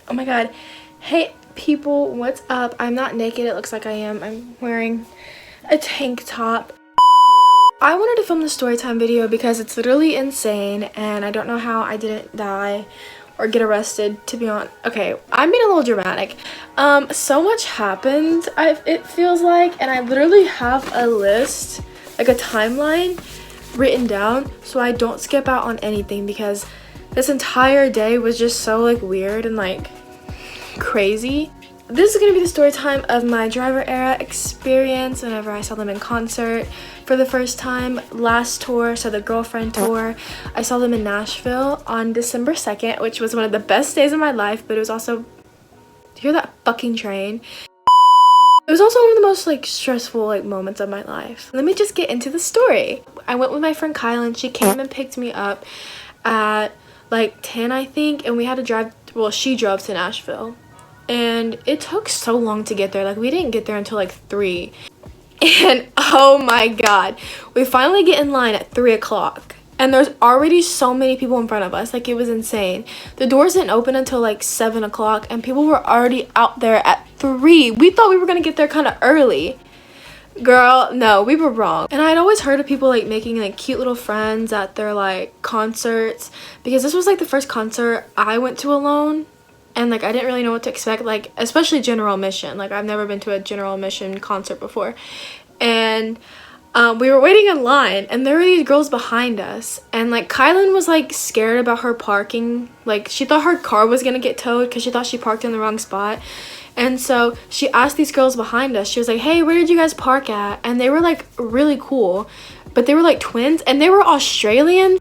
Oh my god. Hey people, what's up? I'm not naked. It looks like I am. I'm wearing a tank top. I wanted to film the story time video because it's literally insane and I don't know how I didn't die or get arrested, to be honest. Okay, I'm being a little dramatic. So much happened, it feels like, and I literally have a list, like a timeline written down so I don't skip out on anything, because this entire day was just so like weird and like crazy. This is going to be the story time of my driver era experience whenever I saw them in concert for the first time. Last tour, so the girlfriend tour, I saw them in Nashville on December 2nd, which was one of the best days of my life, but it was also, do you hear that fucking train? It was also one of the most like stressful like moments of my life. Let me just get into the story. I went with my friend Kylan. She came and picked me up at like 10, I think, and we had to drive, well, she drove to Nashville. And it took so long to get there. Like, we didn't get there until like 3. And oh my god, we finally get in line at 3 o'clock. And there's already so many people in front of us. Like, it was insane. The doors didn't open until like 7 o'clock. And people were already out there at 3. We thought we were going to get there kind of early. Girl, no, we were wrong. And I'd always heard of people like making like cute little friends at their like concerts. Because this was like the first concert I went to alone. And, like, I didn't really know what to expect, like, especially general admission. Like, I've never been to a general admission concert before. And we were waiting in line, and there were these girls behind us. And, like, Kylan was, like, scared about her parking. Like, she thought her car was going to get towed because she thought she parked in the wrong spot. And so she asked these girls behind us. She was like, hey, where did you guys park at? And they were, like, really cool. But they were, like, twins, and they were Australian.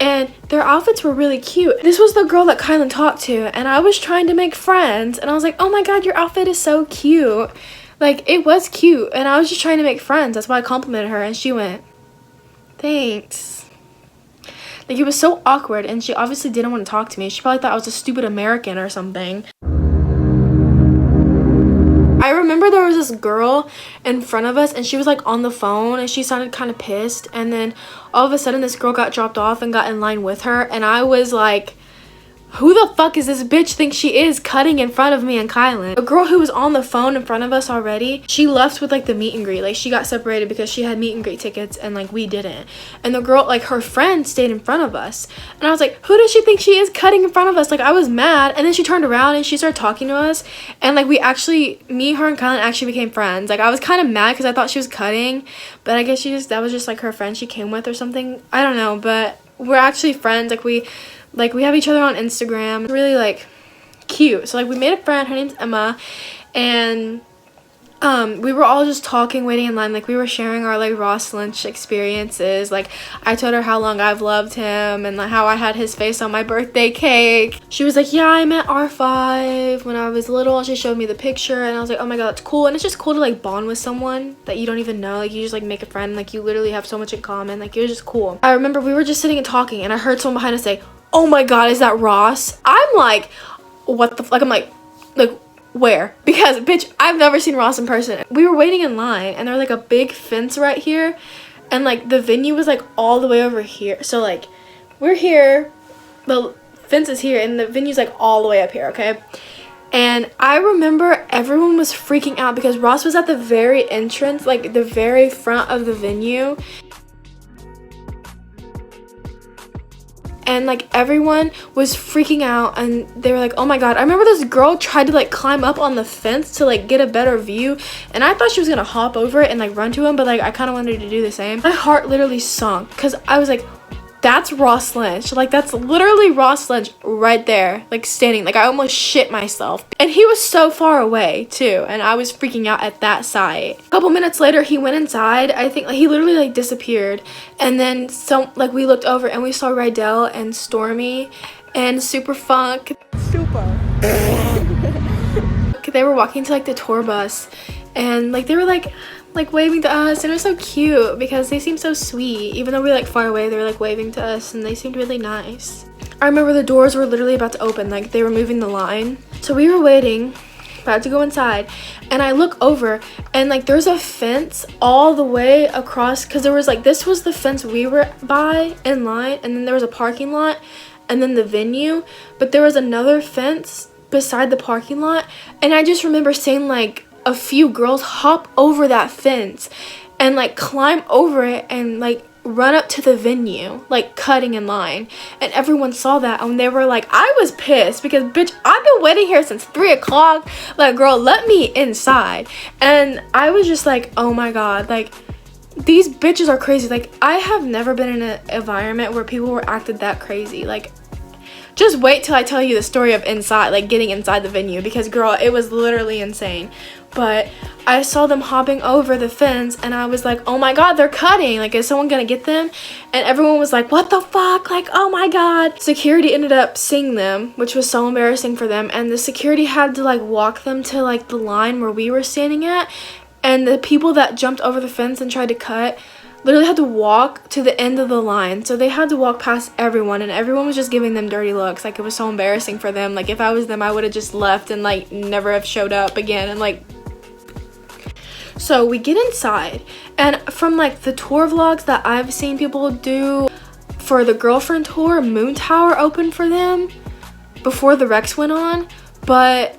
And their outfits were really cute. This was the girl that Kylan talked to, and I was trying to make friends, and I was like, oh my god, your outfit is so cute. Like, it was cute, and I was just trying to make friends. That's why I complimented her, and she went, thanks. Like, it was so awkward, and she obviously didn't want to talk to me. She probably thought I was a stupid American or something. I remember there was this girl in front of us, and she was like on the phone, and she sounded kind of pissed, and then all of a sudden this girl got dropped off and got in line with her, and I was like, who the fuck is this bitch think she is cutting in front of me and Kylan? A girl who was on the phone in front of us already, she left with like the meet and greet. Like, she got separated because she had meet and greet tickets and like we didn't. And the girl, like, her friend stayed in front of us. And I was like, who does she think she is cutting in front of us? Like, I was mad. And then she turned around and she started talking to us. And like, we actually, me, her, and Kylan actually became friends. Like, I was kind of mad because I thought she was cutting. But I guess that was just like her friend she came with or something. I don't know. But we're actually friends. Like, we have each other on Instagram. It's really, like, cute. So, like, we made a friend. Her name's Emma. And we were all just talking, waiting in line. Like, we were sharing our, like, Ross Lynch experiences. Like, I told her how long I've loved him and, like, how I had his face on my birthday cake. She was like, yeah, I met R5 when I was little. And she showed me the picture. And I was like, oh, my God, that's cool. And it's just cool to, like, bond with someone that you don't even know. Like, you just, like, make a friend. Like, you literally have so much in common. Like, it was just cool. I remember we were just sitting and talking. And I heard someone behind us say, oh my god, is that Ross? I'm like, what the fuck? I'm like, where? Because, bitch, I've never seen Ross in person. We were waiting in line, and there was, like, a big fence right here, and, like, the venue was, like, all the way over here. So, like, we're here, the fence is here, and the venue's, like, all the way up here, okay? And I remember everyone was freaking out because Ross was at the very entrance, like, the very front of the venue. And, like, everyone was freaking out, and they were like, oh my god. I remember this girl tried to, like, climb up on the fence to, like, get a better view, and I thought she was gonna hop over it and, like, run to him, but, like, I kind of wanted to do the same. My heart literally sunk because I was like, that's Ross Lynch. Like, that's literally Ross Lynch right there, like, standing. Like, I almost shit myself. And he was so far away, too, and I was freaking out at that sight. A couple minutes later, he went inside. I think, like, he literally, like, disappeared. And then, we looked over, and we saw Rydell and Stormy and Super Funk. Super. They were walking to, like, the tour bus, and, like, they were, like waving to us, and it was so cute because they seemed so sweet. Even though we were, like, far away, they were, like, waving to us, and they seemed really nice. I remember the doors were literally about to open, like, they were moving the line. So we were waiting about to go inside, and I look over, and like there's a fence all the way across, because there was like, this was the fence we were by in line, and then there was a parking lot, and then the venue, but there was another fence beside the parking lot, and I just remember seeing like a few girls hop over that fence and like climb over it and like run up to the venue, like cutting in line, and everyone saw that, and they were like, I was pissed because, bitch, I've been waiting here since 3 o'clock, like, girl, let me inside. And I was just like, oh my god, like, these bitches are crazy. Like, I have never been in an environment where people were acted that crazy. Like, just wait till I tell you the story of inside, like getting inside the venue, because girl, it was literally insane. But I saw them hopping over the fence, and I was like, oh my god, they're cutting, like, is someone gonna get them? And everyone was like, what the fuck, like, oh my god. Security ended up seeing them, which was so embarrassing for them, and the security had to like walk them to like the line where we were standing at, and the people that jumped over the fence and tried to cut literally had to walk to the end of the line, so they had to walk past everyone, and everyone was just giving them dirty looks. Like, it was so embarrassing for them. Like, if I was them, I would have just left and like never have showed up again. And like, so we get inside, and from like the tour vlogs that I've seen people do for the girlfriend tour, Moon Tower opened for them before the Rex went on, but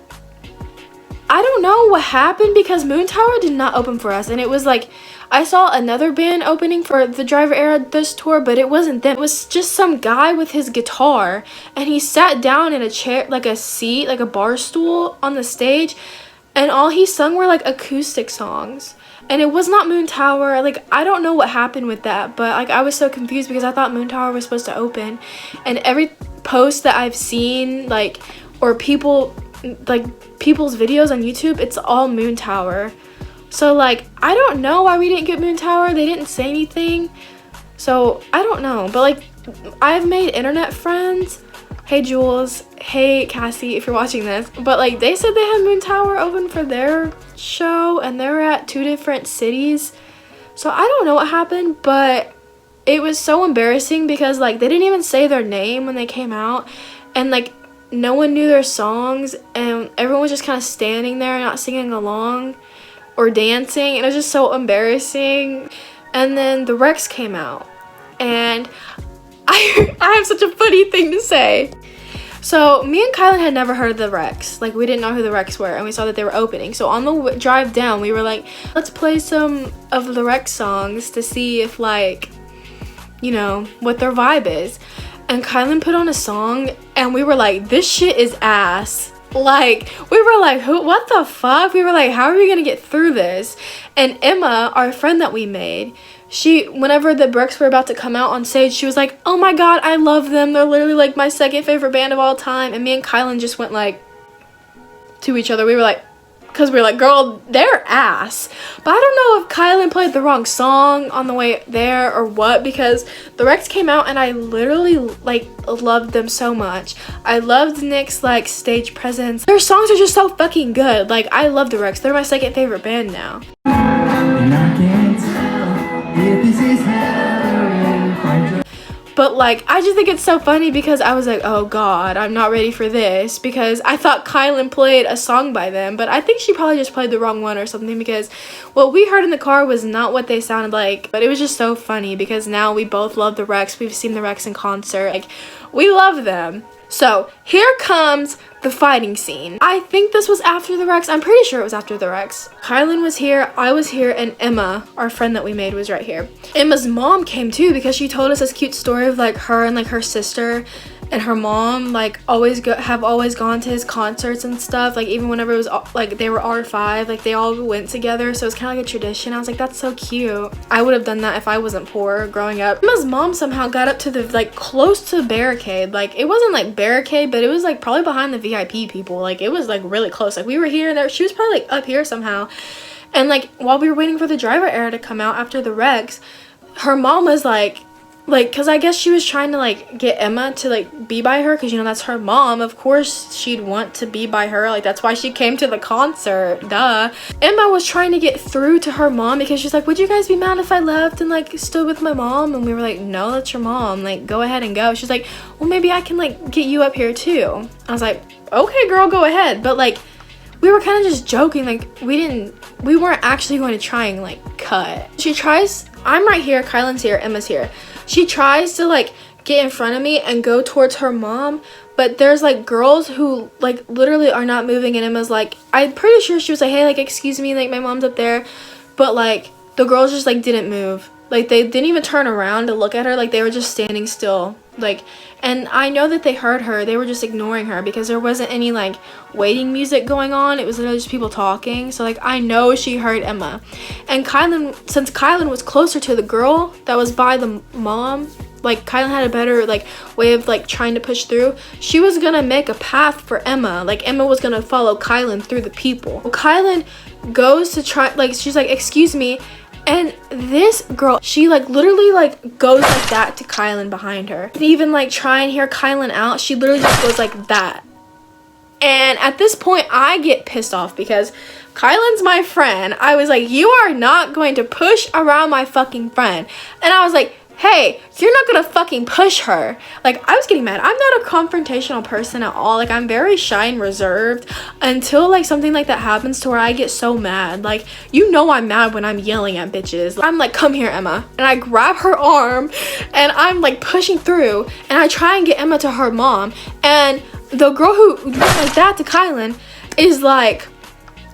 I don't know what happened because Moon Tower did not open for us. And it was like, I saw another band opening for the Driver Era this tour, but it wasn't them. It was just some guy with his guitar, and he sat down in a chair, like a seat, like a bar stool on the stage, and all he sung were like acoustic songs. And it was not Moon Tower. Like, I don't know what happened with that, but like, I was so confused because I thought Moon Tower was supposed to open. And every post that I've seen, like, or people, like people's videos on YouTube, it's all Moon Tower. So like, I don't know why we didn't get Moon Tower. They didn't say anything, so I don't know. But like, I've made internet friends. Hey Jules, hey Cassie, if you're watching this, but like, they said they had Moon Tower open for their show, and they were at 2 different cities. So I don't know what happened, but it was so embarrassing because like, they didn't even say their name when they came out, and like, no one knew their songs, and everyone was just kind of standing there not singing along or dancing, and it was just so embarrassing. And then the Rex came out, and I have such a funny thing to say. So me and Kylan had never heard of the Rex. Like, we didn't know who the Rex were, and we saw that they were opening. So on the drive down, we were like, let's play some of the Rex songs to see if, like, you know, what their vibe is. And Kylan put on a song, and we were like, this shit is ass. Like, we were like, what the fuck? We were like, how are we gonna get through this? And Emma, our friend that we made, she, whenever the Rex were about to come out on stage, she was like, oh my god, I love them. They're literally like my second favorite band of all time. And me and Kylan just went like to each other. We were like, because we were like, girl, they're ass. But I don't know if Kylan played the wrong song on the way there or what, because the Rex came out and I literally like loved them so much. I loved Nick's like stage presence. Their songs are just so fucking good. Like, I love the Rex. They're my second favorite band now. And I can't tell if this is but like, I just think it's so funny because I was like, oh god, I'm not ready for this, because I thought Kylan played a song by them, but I think she probably just played the wrong one or something, because what we heard in the car was not what they sounded like. But it was just so funny because now we both love the Rex. We've seen the Rex in concert. Like, we love them. So here comes the fighting scene. I think this was after the Rex. I'm pretty sure it was after the Rex. Kylan was here, I was here, and Emma, our friend that we made, was right here. Emma's mom came too, because she told us this cute story of like her and like her sister and her mom like have always gone to his concerts and stuff. Like, even whenever it was like they were R5, like they all went together, so it's kind of like a tradition. I was like, that's so cute. I would have done that if I wasn't poor growing up. Emma's mom somehow got up to the like close to the barricade. Like, it wasn't like barricade, but it was like probably behind the VIP people. Like, it was like really close. Like, we were here and there. She was probably like up here somehow. And like, while we were waiting for the Driver Era to come out after the Rex, her mom was like, because I guess she was trying to like get Emma to like be by her, because, you know, that's her mom. Of course she'd want to be by her. Like, that's why she came to the concert, duh. Emma was trying to get through to her mom because she's like, would you guys be mad if I left and like stood with my mom? And we were like, no, that's your mom, like, go ahead and go. She's like, well, maybe I can like get you up here too. I was like, okay girl, go ahead. But like, we were kind of just joking, like we weren't actually going to try and like cut. She tries, I'm right here, Kylan's here, Emma's here. She tries to like get in front of me and go towards her mom, but there's like girls who like literally are not moving, and Emma's like, I'm pretty sure she was like, hey, like excuse me, like my mom's up there, but like the girls just like didn't move. Like they didn't even turn around to look at her, like they were just standing still. Like, and I know that they heard her, they were just ignoring her because there wasn't any like waiting music going on. It was literally just people talking. So like I know she heard Emma. And Kylan, since Kylan was closer to the girl that was by the mom, like Kylan had a better like way of like trying to push through. She was gonna make a path for Emma. Like Emma was gonna follow Kylan through the people. Kylan goes to try, like she's like, excuse me. And this girl, she like literally like goes like that to Kylan behind her. To even like try and hear Kylan out, she literally just goes like that. And at this point, I get pissed off because Kylan's my friend. I was like, you are not going to push around my fucking friend. And I was like, hey, you're not gonna fucking push her. Like, I was getting mad. I'm not a confrontational person at all. Like, I'm very shy and reserved until like something like that happens to where I get so mad. Like, you know I'm mad when I'm yelling at bitches. I'm like, come here, Emma. And I grab her arm and I'm like pushing through and I try and get Emma to her mom. And the girl who went like that to Kylan is like,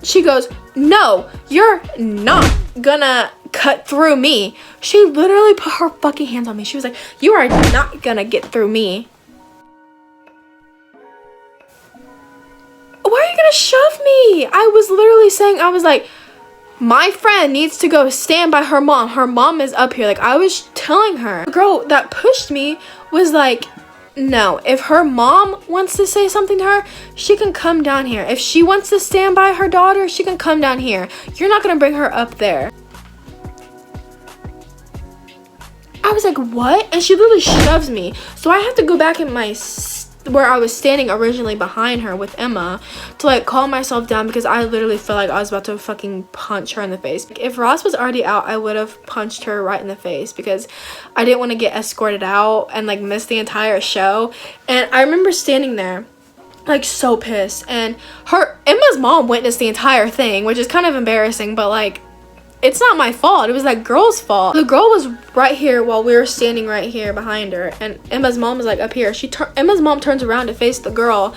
she goes, no, you're not gonna cut through me. She literally put her fucking hands on me. She was like, you are not gonna get through me. Why are you gonna shove me? I was literally saying, I was like, my friend needs to go stand by her mom. Her mom is up here. Like, I was telling her. The girl that pushed me was like, no, if her mom wants to say something to her, she can come down here. If she wants to stand by her daughter, she can come down here. You're not gonna bring her up there. I was like, what? And she literally shoves me. So I have to go back in my where I was standing originally behind her with Emma to like calm myself down because I literally felt like I was about to fucking punch her in the face. If Ross was already out, I would have punched her right in the face because I didn't want to get escorted out and like miss the entire show. And I remember standing there like so pissed, and Emma's mom witnessed the entire thing, which is kind of embarrassing, but like it's not my fault. It was that girl's fault. The girl was right here while we were standing right here behind her, and Emma's mom was like up here. Emma's mom turns around to face the girl,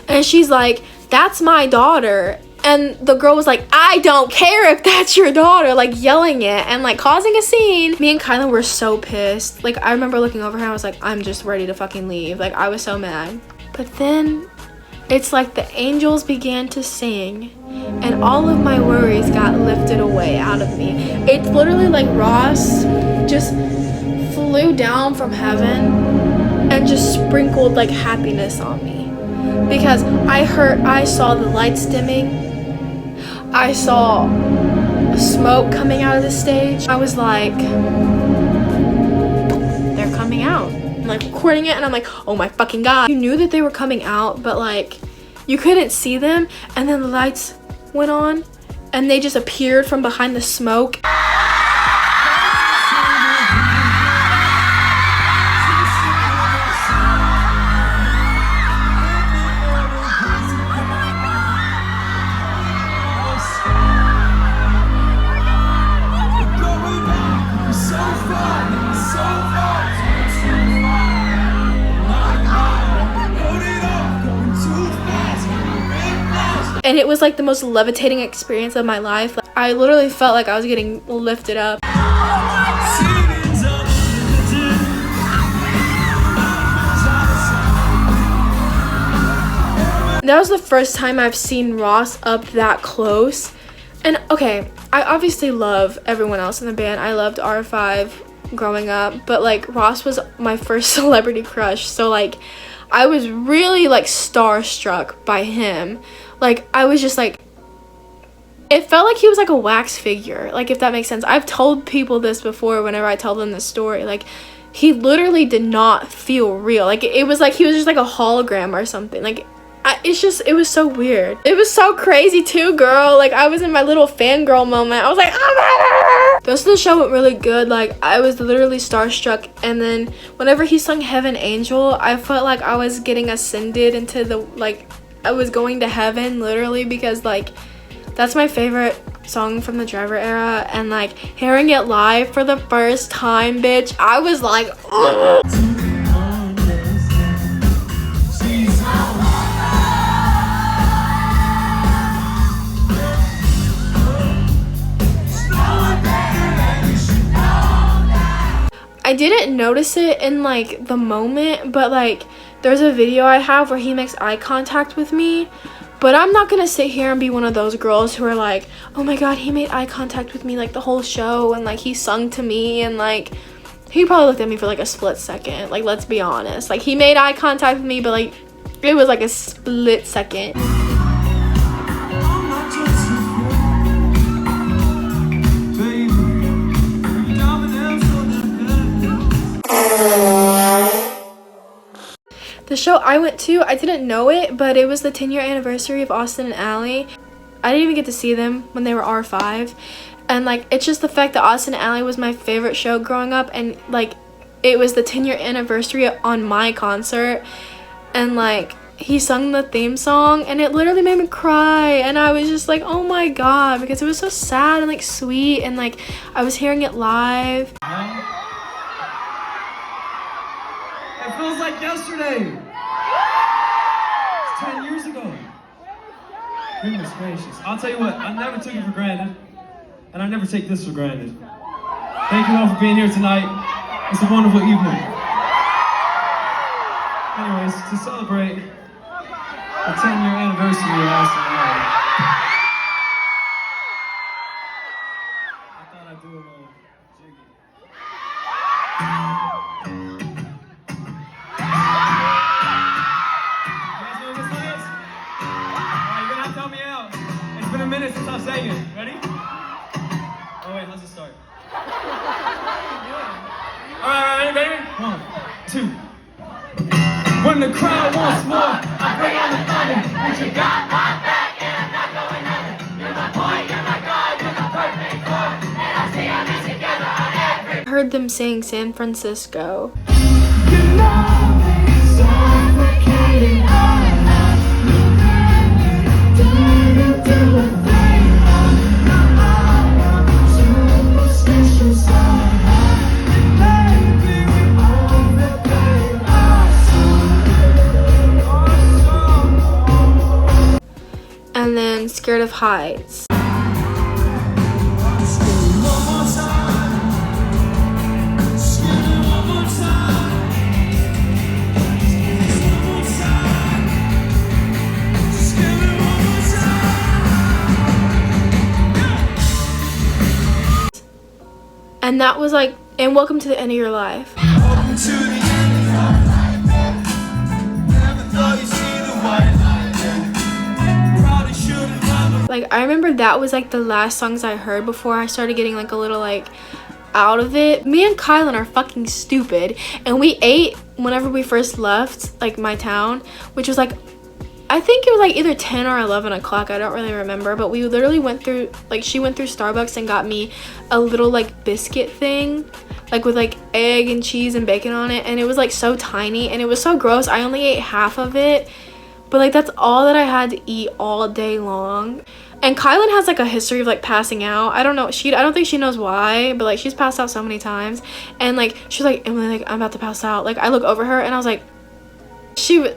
and she's like, that's my daughter. And the girl was like, I don't care if that's your daughter, like yelling it and like causing a scene. Me and Kylan were so pissed. Like, I remember looking over her and I was like, I'm just ready to fucking leave. Like, I was so mad. But then it's like the angels began to sing and all of my worries got lifted away out of me. It's literally like Ross just flew down from heaven and just sprinkled like happiness on me. Because I saw the lights dimming. I saw smoke coming out of the stage. I was like, they're coming out. I'm like recording it and I'm like, oh my fucking god. You knew that they were coming out, but like you couldn't see them, and then the lights went on and they just appeared from behind the smoke. And it was like the most levitating experience of my life. Like, I literally felt like I was getting lifted up. That was the first time I've seen Ross up that close. And okay, I obviously love everyone else in the band. I loved R5 growing up, but like Ross was my first celebrity crush. So like I was really like starstruck by him. Like, I was just like, it felt like he was like a wax figure, like, if that makes sense. I've told people this before whenever I tell them this story. Like, he literally did not feel real. Like, it was like he was just like a hologram or something. Like, it was so weird. It was so crazy too, girl. Like, I was in my little fangirl moment. I was like, oh my god. The rest of the show went really good. Like, I was literally starstruck. And then whenever he sung Heaven Angel, I felt like I was getting ascended into the, like, I was going to heaven, literally, because like that's my favorite song from the Driver era, and like hearing it live for the first time, bitch, I was like, ugh. I didn't notice it in like the moment, but like there's a video I have where he makes eye contact with me, but I'm not gonna sit here and be one of those girls who are like, oh my god, he made eye contact with me like the whole show, and like he sung to me, and like he probably looked at me for like a split second. Like, let's be honest, like he made eye contact with me, but like it was like a split second. The show I went to, I didn't know it, but it was the 10-year anniversary of Austin and Ally. I didn't even get to see them when they were R5. And like, it's just the fact that Austin and Ally was my favorite show growing up, and like it was the 10-year anniversary on my concert, and like he sung the theme song and it literally made me cry, and I was just like, oh my god, because it was so sad and like sweet, and like I was hearing it live. It feels like yesterday. It's 10 years ago. Goodness gracious. I'll tell you what, I never took it for granted, and I never take this for granted. Thank you all for being here tonight. It's a wonderful evening. Anyways, to celebrate the 10-year anniversary of Austin and Ally, I thought I'd do a little jiggy. It's been a minute since I sang it. Ready? Oh wait, how's it start? Alright, baby. 1, 2. When the crowd wants more, I bring on the thunder. And you got my back, and I'm not going under. You're my point, you're my God, you're the perfect chord. And I see our music together on every. I heard them sing San Francisco. You know me, suffocating all night. And then Scared of Heights. And that was like, and Welcome to the End of Your Life. Welcome to the end of your life. Never thought you'd see the white light. Probably shouldn't have. Like, I remember that was like the last songs I heard before I started getting like a little like out of it. Me and Kylan are fucking stupid, and we ate whenever we first left like my town, which was like, I think it was like either 10 or 11 o'clock. I don't really remember, but we literally went through, like, she went through Starbucks and got me a little like biscuit thing, like with like egg and cheese and bacon on it, and it was like so tiny and it was so gross. I only ate half of it, but like that's all that I had to eat all day long. And Kylan has like a history of like passing out. I don't know, I don't think she knows why, but like she's passed out so many times. And like she's like, Emily, like I'm about to pass out. Like I look over her and I was like,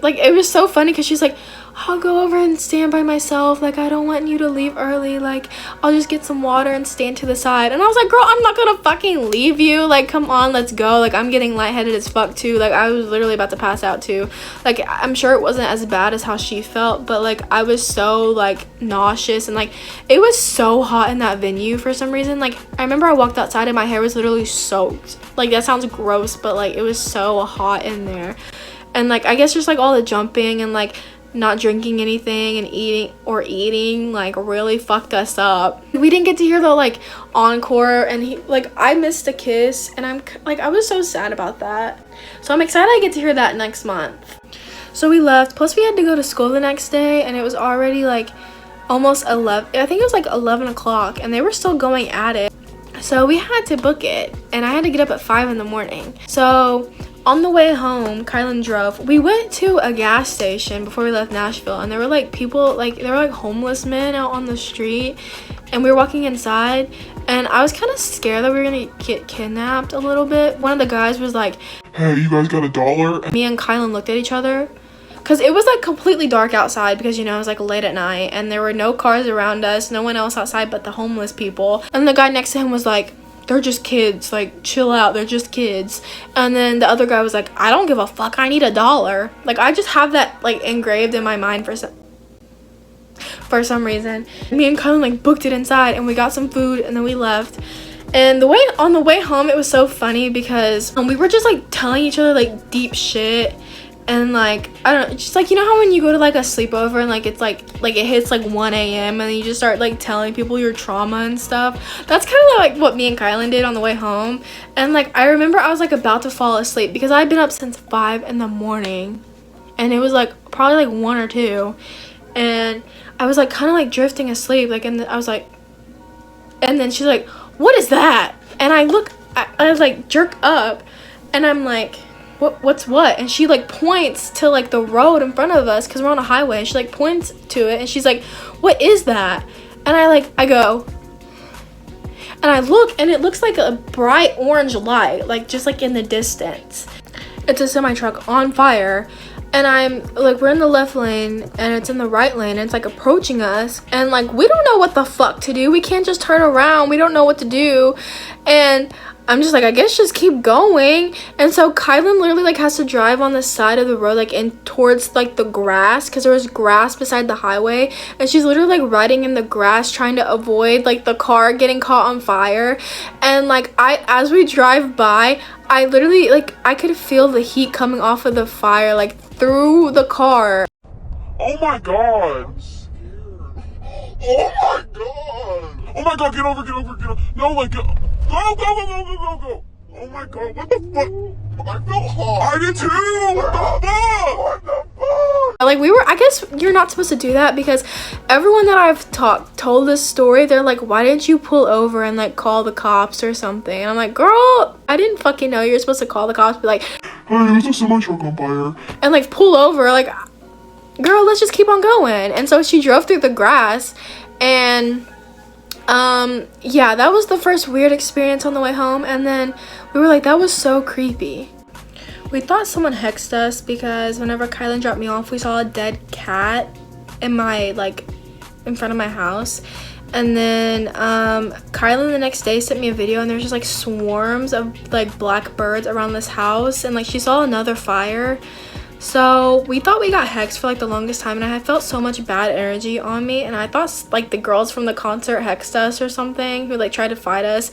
like it was so funny because she's like, I'll go over and stand by myself, like I don't want you to leave early, like I'll just get some water and stand to the side. And I was like, girl, I'm not gonna fucking leave you, like come on, let's go. Like I'm getting lightheaded as fuck too, like I was literally about to pass out too. Like I'm sure it wasn't as bad as how she felt, but like I was so like nauseous, and like it was so hot in that venue for some reason. Like I remember I walked outside and my hair was literally soaked. Like that sounds gross, but like it was so hot in there. And like I guess just like all the jumping and like not drinking anything and eating like really fucked us up. We didn't get to hear the like encore, and he like I missed a kiss, and I was so sad about that. So I'm excited I get to hear that next month. So we left, plus we had to go to school the next day, and it was already like almost 11, I think it was like 11 o'clock, and they were still going at it. So we had to book it, and I had to get up at 5 in the morning. So On the way home, Kylan drove. We went to a gas station before we left Nashville, and there were like people, like there were like homeless men out on the street, and we were walking inside, and I was kind of scared that we were gonna get kidnapped a little bit. One of the guys was like, "Hey, you guys got $1?" Me and Kylan looked at each other, because it was like completely dark outside, because you know it was like late at night, and there were no cars around us, no one else outside but the homeless people. And the guy next to him was like, "They're just kids, like chill out, they're just kids." And then the other guy was like, "I don't give a fuck, I need $1." Like I just have that like engraved in my mind for some reason. Me and Kylan like booked it inside, and we got some food, and then we left. And on the way home, it was so funny because we were just like telling each other like deep shit. And like I don't know, just like, you know how when you go to like a sleepover and like it's like it hits like 1 a.m. and then you just start like telling people your trauma and stuff. That's kind of like what me and Kylan did on the way home. And like I remember I was like about to fall asleep because I'd been up since 5 in the morning, and it was like probably like 1 or 2, and I was like kind of like drifting asleep, like, and I was like, and then she's like, "What is that?" And I was like jerk up, and I'm like, what's what? And she like points to like the road in front of us because we're on a highway, and she like points to it, and she's like, "What is that?" And I go, and I look, and it looks like a bright orange light, like just like in the distance. It's a semi truck on fire, and I'm like, we're in the left lane and it's in the right lane, and it's like approaching us, and like we don't know what the fuck to do. We can't just turn around, we don't know what to do. And I'm just like, I guess just keep going. And so Kylan literally like has to drive on the side of the road, like in towards like the grass, because there was grass beside the highway, and she's literally like riding in the grass trying to avoid like the car getting caught on fire. And like as we drive by, I literally like I could feel the heat coming off of the fire like through the car. Oh my god. I'm scared. Oh my god. Oh my god, get over. No, like, go. Oh my god, what the fuck? I felt hot. I did too. What the fuck? Like I guess you're not supposed to do that, because everyone that I've told this story, they're like, "Why didn't you pull over and like call the cops or something?" And I'm like, girl, I didn't fucking know you're supposed to call the cops, be like, "Hey, there's a semi truck on fire," and like pull over. Like, girl, let's just keep on going. And so she drove through the grass, and yeah, that was the first weird experience on the way home. And then we were like, that was so creepy. We thought someone hexed us because whenever Kylan dropped me off, we saw a dead cat in front of my house. And then Kylan the next day sent me a video, and there's just like swarms of like black birds around this house, and like she saw another fire. So we thought we got hexed for like the longest time, and I had felt so much bad energy on me, and I thought like the girls from the concert hexed us or something, who like tried to fight us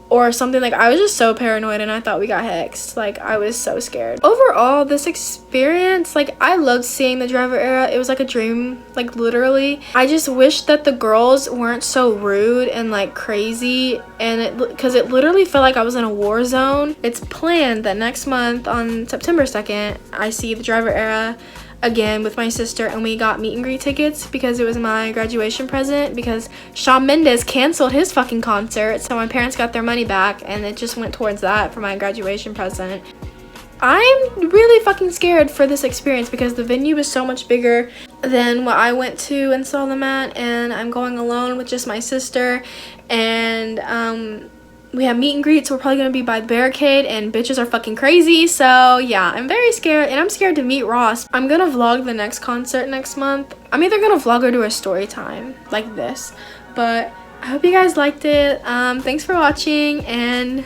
or something. Like I was just so paranoid, and I thought we got hexed. Like I was so scared. Overall, this experience, like I loved seeing the driver era. It was like a dream, like literally. I just wish that the girls weren't so rude and like crazy, and because it literally felt like I was in a war zone. It's planned that next month on September 2nd, I see the driver era again with my sister, and we got meet and greet tickets because it was my graduation present, because Shawn Mendes canceled his fucking concert, so my parents got their money back, and it just went towards that for my graduation present. I'm really fucking scared for this experience because the venue is so much bigger than what I went to and saw them at, and I'm going alone with just my sister, and we have meet and greets. We're probably gonna be by the barricade, and bitches are fucking crazy. So yeah, I'm very scared, and I'm scared to meet Ross. I'm gonna vlog the next concert next month. I'm either gonna vlog or do a story time like this, but I hope you guys liked it. Thanks for watching, and